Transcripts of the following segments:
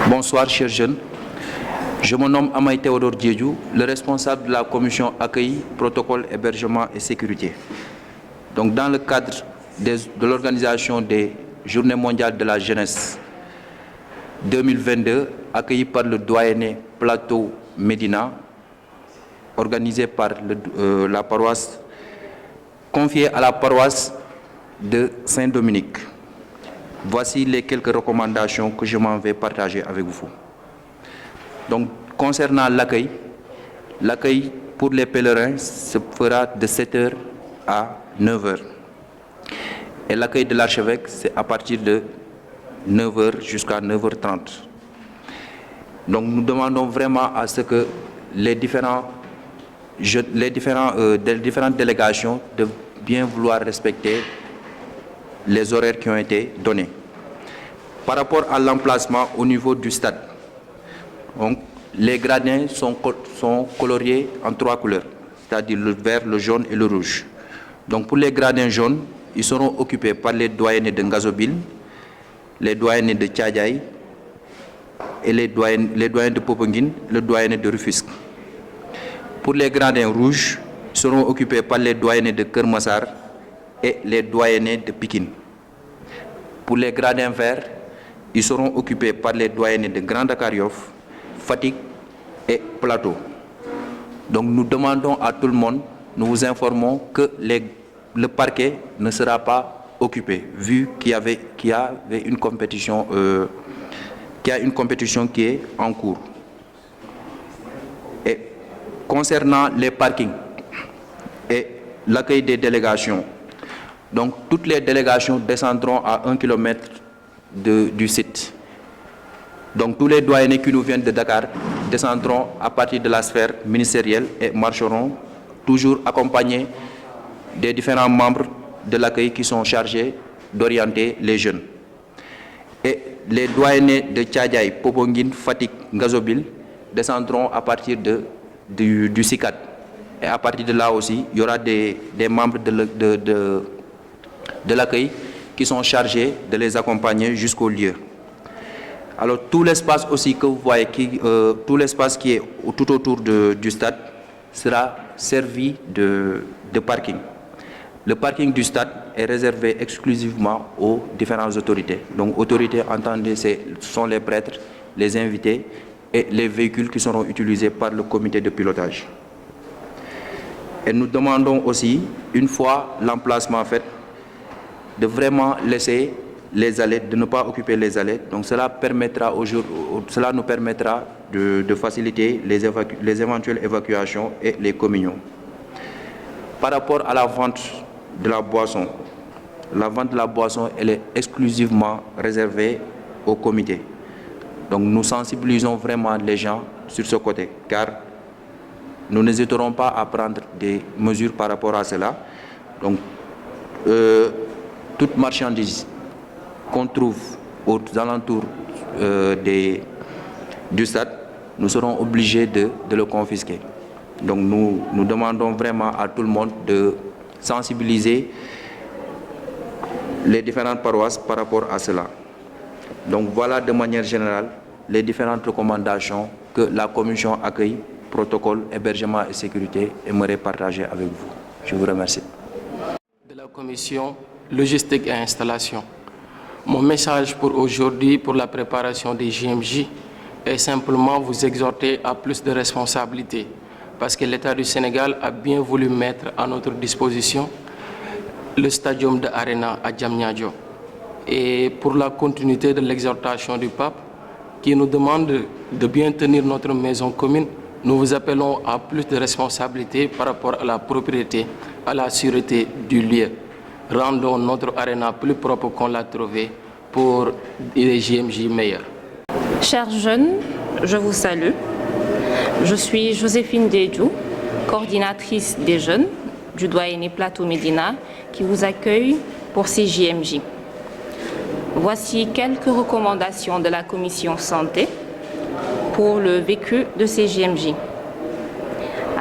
Bonsoir chers jeunes, je me nomme Amaï Théodore Diédhiou, le responsable de la commission accueil, protocole, hébergement et sécurité. Donc dans le cadre de l'organisation des Journées mondiales de la jeunesse 2022, accueillie par le doyenné Plateau Médina, organisé par la paroisse, confiée à la paroisse de Saint-Dominique. Voici les quelques recommandations que je m'en vais partager avec vous. Donc, concernant l'accueil pour les pèlerins se fera de 7h à 9h. Et l'accueil de l'archevêque, c'est à partir de 9h jusqu'à 9h30. Donc, nous demandons vraiment à ce que les différentes délégations de bien vouloir respecter les horaires qui ont été donnés. Par rapport à l'emplacement au niveau du stade, donc, les gradins sont coloriés en 3 couleurs, c'est-à-dire le vert, le jaune et le rouge. Donc pour les gradins jaunes, ils seront occupés par les doyennés de Ngazobil, les doyennés de Tchadjaï et les doyennés de Popenguine, le doyenné de Rufisque. Pour les gradins rouges, ils seront occupés par les doyennés de Kermassar et les doyennés de Pikine. Pour les gradins verts, ils seront occupés par les doyennés de Grand Dakar Yoff, Fatick et Plateau. Donc nous demandons à tout le monde, nous vous informons que le parquet ne sera pas occupé, vu qu'il y avait une compétition, qui est en cours. Et concernant les parkings et l'accueil des délégations, donc toutes les délégations descendront à 1 km du site. Donc tous les doyennés qui nous viennent de Dakar descendront à partir de la sphère ministérielle et marcheront toujours accompagnés des différents membres de l'accueil qui sont chargés d'orienter les jeunes. Et les doyennés de Tchadjaï, Popenguine, Fatick, Ngazobil descendront à partir du SICAD. Et à partir de là aussi, il y aura des membres de l'accueil qui sont chargés de les accompagner jusqu'au lieu. Alors tout l'espace aussi que vous voyez, tout l'espace qui est tout autour du stade sera servi de parking. Le parking du stade est réservé exclusivement aux différentes autorités. Donc autorités, entendez, ce sont les prêtres, les invités et les véhicules qui seront utilisés par le comité de pilotage. Et nous demandons aussi, une fois l'emplacement fait, de vraiment laisser les allées, de ne pas occuper les allées. Donc cela nous permettra de faciliter les éventuelles évacuations et les communions. Par rapport à la vente de la boisson, elle est exclusivement réservée au comité. Donc nous sensibilisons vraiment les gens sur ce côté, car nous n'hésiterons pas à prendre des mesures par rapport à cela. Donc toute marchandise qu'on trouve aux alentours du stade, nous serons obligés de le confisquer. Donc nous demandons vraiment à tout le monde de sensibiliser les différentes paroisses par rapport à cela. Donc voilà de manière générale les différentes recommandations que la commission accueil, protocole, hébergement et sécurité aimerait partager avec vous. Je vous remercie. De la commission logistique et installation. Mon message pour aujourd'hui, pour la préparation des JMJ, est simplement vous exhorter à plus de responsabilités, parce que l'État du Sénégal a bien voulu mettre à notre disposition le stadium de Arena à Diamniadio. Et pour la continuité de l'exhortation du pape, qui nous demande de bien tenir notre maison commune, nous vous appelons à plus de responsabilités par rapport à la propriété, à la sûreté du lieu. Rendons notre Arena plus propre qu'on l'a trouvé pour des JMJ meilleurs. Chers jeunes, je vous salue. Je suis Joséphine Diédhiou, coordinatrice des jeunes du doyenné Plateau Médina qui vous accueille pour ces JMJ. Voici quelques recommandations de la Commission Santé pour le vécu de ces JMJ.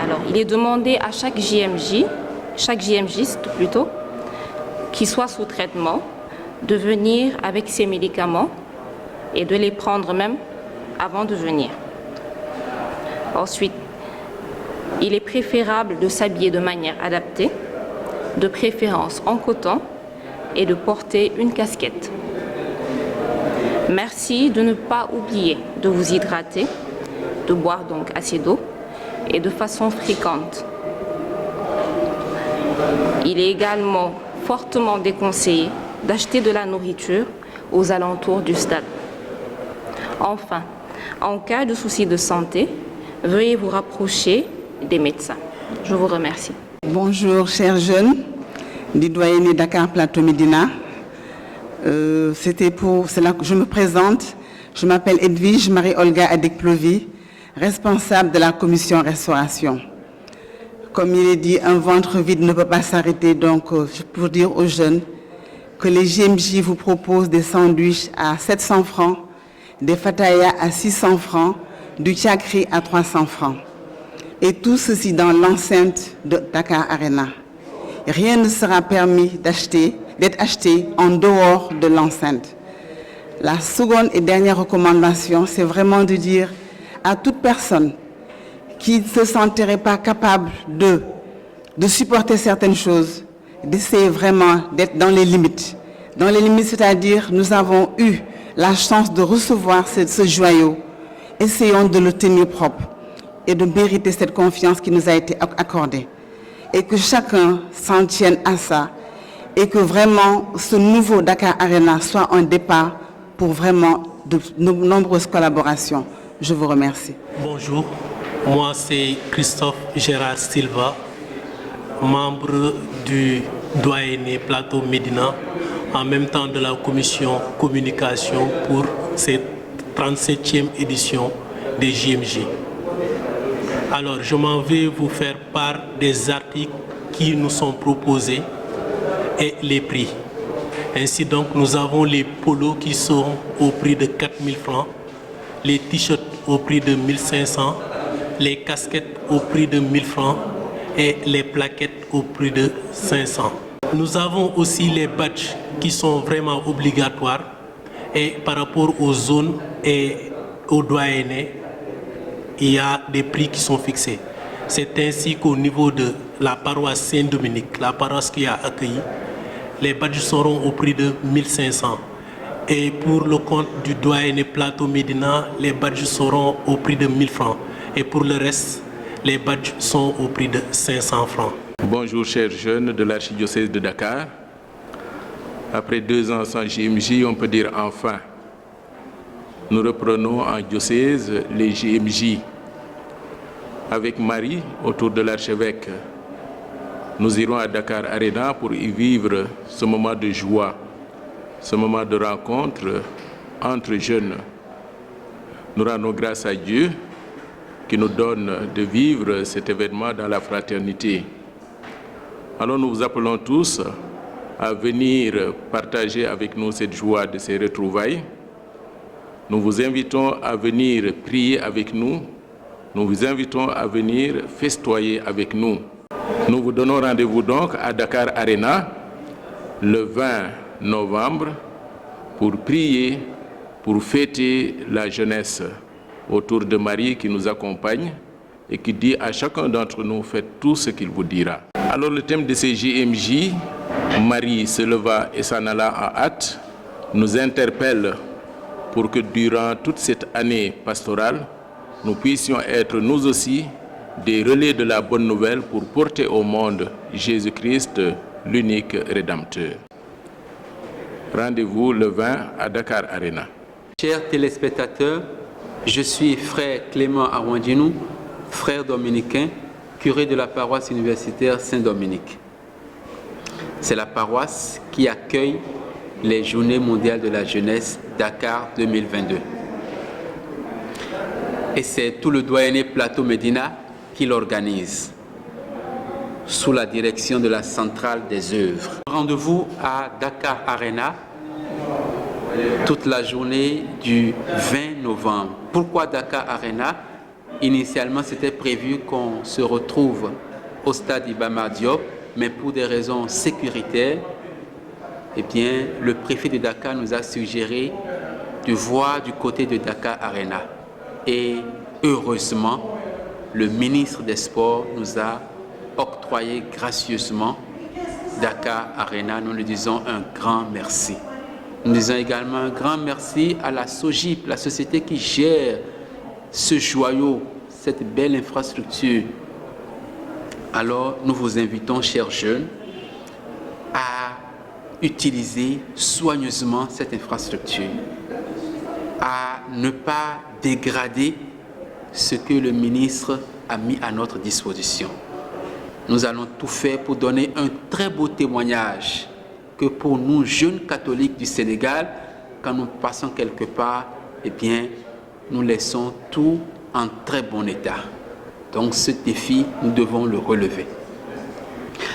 Alors, il est demandé à chaque JMJiste plutôt, qui soit sous traitement, de venir avec ses médicaments et de les prendre même avant de venir. Ensuite, il est préférable de s'habiller de manière adaptée, de préférence en coton, et de porter une casquette. Merci de ne pas oublier de vous hydrater, de boire donc assez d'eau et de façon fréquente. Il est également fortement déconseillé d'acheter de la nourriture aux alentours du stade. Enfin, en cas de soucis de santé, veuillez vous rapprocher des médecins. Je vous remercie. Bonjour, chers jeunes du doyenné Dakar Plateau Médina. C'est là que je me présente. Je m'appelle Edwige Marie-Olga Adek-Plovy, responsable de la commission restauration. Comme il est dit, un ventre vide ne peut pas s'arrêter, donc pour dire aux jeunes que les JMJ vous proposent des sandwichs à 700 francs, des fatayas à 600 francs, du tchakri à 300 francs. Et tout ceci dans l'enceinte de Dakar Arena. Rien ne sera permis d'être acheté en dehors de l'enceinte. La seconde et dernière recommandation, c'est vraiment de dire à toute personne qui ne se sentirait pas capable de supporter certaines choses, d'essayer vraiment d'être dans les limites. Dans les limites, c'est-à-dire, nous avons eu la chance de recevoir ce joyau. Essayons de le tenir propre et de mériter cette confiance qui nous a été accordée. Et que chacun s'en tienne à ça. Et que vraiment, ce nouveau Dakar Arena soit un départ pour vraiment de nombreuses collaborations. Je vous remercie. Bonjour, moi c'est Christophe Gérard Silva, membre du doyenné Plateau Médina, en même temps de la commission communication pour cette 37e édition des JMJ. Alors, je m'en vais vous faire part des articles qui nous sont proposés et les prix. Ainsi donc, nous avons les polos qui sont au prix de 4 000 francs, les t-shirts au prix de 1 500, les casquettes au prix de 1 000 francs et les plaquettes au prix de 500. Nous avons aussi les badges qui sont vraiment obligatoires et par rapport aux zones et aux doyennés, il y a des prix qui sont fixés. C'est ainsi qu'au niveau de la paroisse Saint-Dominique, la paroisse qui a accueilli, les badges seront au prix de 1 500. Et pour le compte du doyenné Plateau Médina, les badges seront au prix de 1 000 francs. Et pour le reste, les badges sont au prix de 500 francs. Bonjour chers jeunes de l'archidiocèse de Dakar. Après 2 ans sans JMJ, on peut dire enfin. Nous reprenons en diocèse les JMJ. Avec Marie, autour de l'archevêque, nous irons à Dakar Arena pour y vivre ce moment de joie, ce moment de rencontre entre jeunes. Nous rendons grâce à Dieu qui nous donne de vivre cet événement dans la fraternité. Alors nous vous appelons tous à venir partager avec nous cette joie de ces retrouvailles. Nous vous invitons à venir prier avec nous. Nous vous invitons à venir festoyer avec nous. Nous vous donnons rendez-vous donc à Dakar Arena le 20 novembre pour prier, pour fêter la jeunesse autour de Marie qui nous accompagne et qui dit à chacun d'entre nous, faites tout ce qu'il vous dira. Alors le thème de ces JMJ, Marie se leva et s'en alla en hâte, nous interpelle pour que durant toute cette année pastorale, nous puissions être nous aussi des relais de la bonne nouvelle pour porter au monde Jésus-Christ, l'unique Rédempteur. Rendez-vous le 20 à Dakar Arena. Chers téléspectateurs, je suis frère Clément Arwandinou, frère dominicain, curé de la paroisse universitaire Saint-Dominique. C'est la paroisse qui accueille les Journées mondiales de la jeunesse Dakar 2022. Et c'est tout le doyenné Plateau Médina qui l'organise. sous la direction de la centrale des œuvres. Rendez-vous à Dakar Arena toute la journée du 20 novembre. Pourquoi Dakar Arena? Initialement, c'était prévu qu'on se retrouve au stade Iba Mar Diop, mais pour des raisons sécuritaires, eh bien, le préfet de Dakar nous a suggéré de voir du côté de Dakar Arena. Et heureusement, le ministre des Sports nous a octroyé gracieusement Dakar Arena. Nous lui disons un grand merci. Nous disons également un grand merci à la SOGIP, la société qui gère ce joyau, cette belle infrastructure. Alors, nous vous invitons, chers jeunes, à utiliser soigneusement cette infrastructure, à ne pas dégrader ce que le ministre a mis à notre disposition. Nous allons tout faire pour donner un très beau témoignage que pour nous, jeunes catholiques du Sénégal, quand nous passons quelque part, eh bien, nous laissons tout en très bon état. Donc ce défi, nous devons le relever.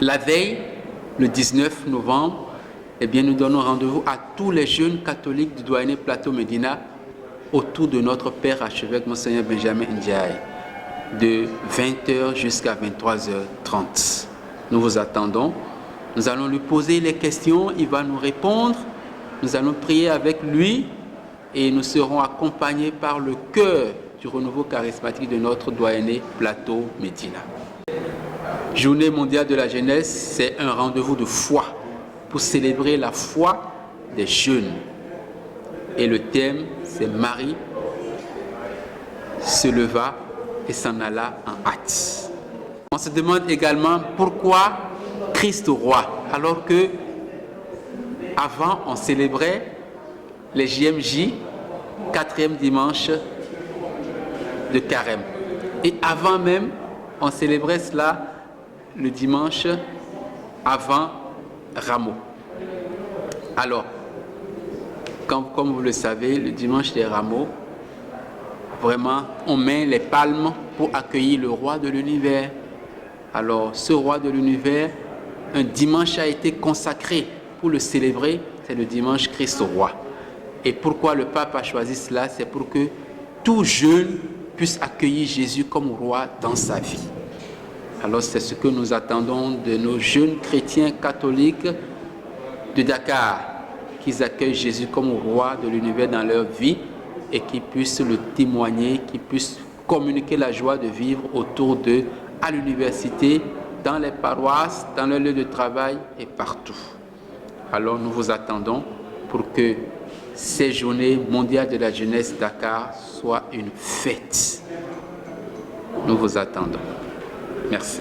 La veille, le 19 novembre, eh bien, nous donnons rendez-vous à tous les jeunes catholiques du Douainé Plateau Médina autour de notre Père archevêque Monseigneur Benjamin Ndiaye, de 20h jusqu'à 23h30. Nous vous attendons. Nous allons lui poser les questions, il va nous répondre. Nous allons prier avec lui et nous serons accompagnés par le cœur du renouveau charismatique de notre Douainé Plateau Médina. Journée mondiale de la jeunesse, c'est un rendez-vous de foi pour célébrer la foi des jeunes. Et le thème, c'est Marie se leva et s'en alla en hâte. On se demande également pourquoi Christ roi, alors que avant on célébrait les JMJ, 4e dimanche de Carême. Et avant même, on célébrait cela le dimanche avant Rameau. Alors, comme vous le savez, le dimanche des Rameaux, vraiment, on met les palmes pour accueillir le roi de l'univers. Alors, ce roi de l'univers, un dimanche a été consacré pour le célébrer, c'est le dimanche Christ roi. Et pourquoi le pape a choisi cela? C'est pour que tout jeune puisse accueillir Jésus comme roi dans sa vie. Alors, c'est ce que nous attendons de nos jeunes chrétiens catholiques de Dakar, qu'ils accueillent Jésus comme roi de l'univers dans leur vie et qu'ils puissent le témoigner, qu'ils puissent communiquer la joie de vivre autour d'eux, à l'université, dans les paroisses, dans le lieu de travail et partout. Alors nous vous attendons pour que ces journées mondiales de la jeunesse Dakar soient une fête. Nous vous attendons. Merci.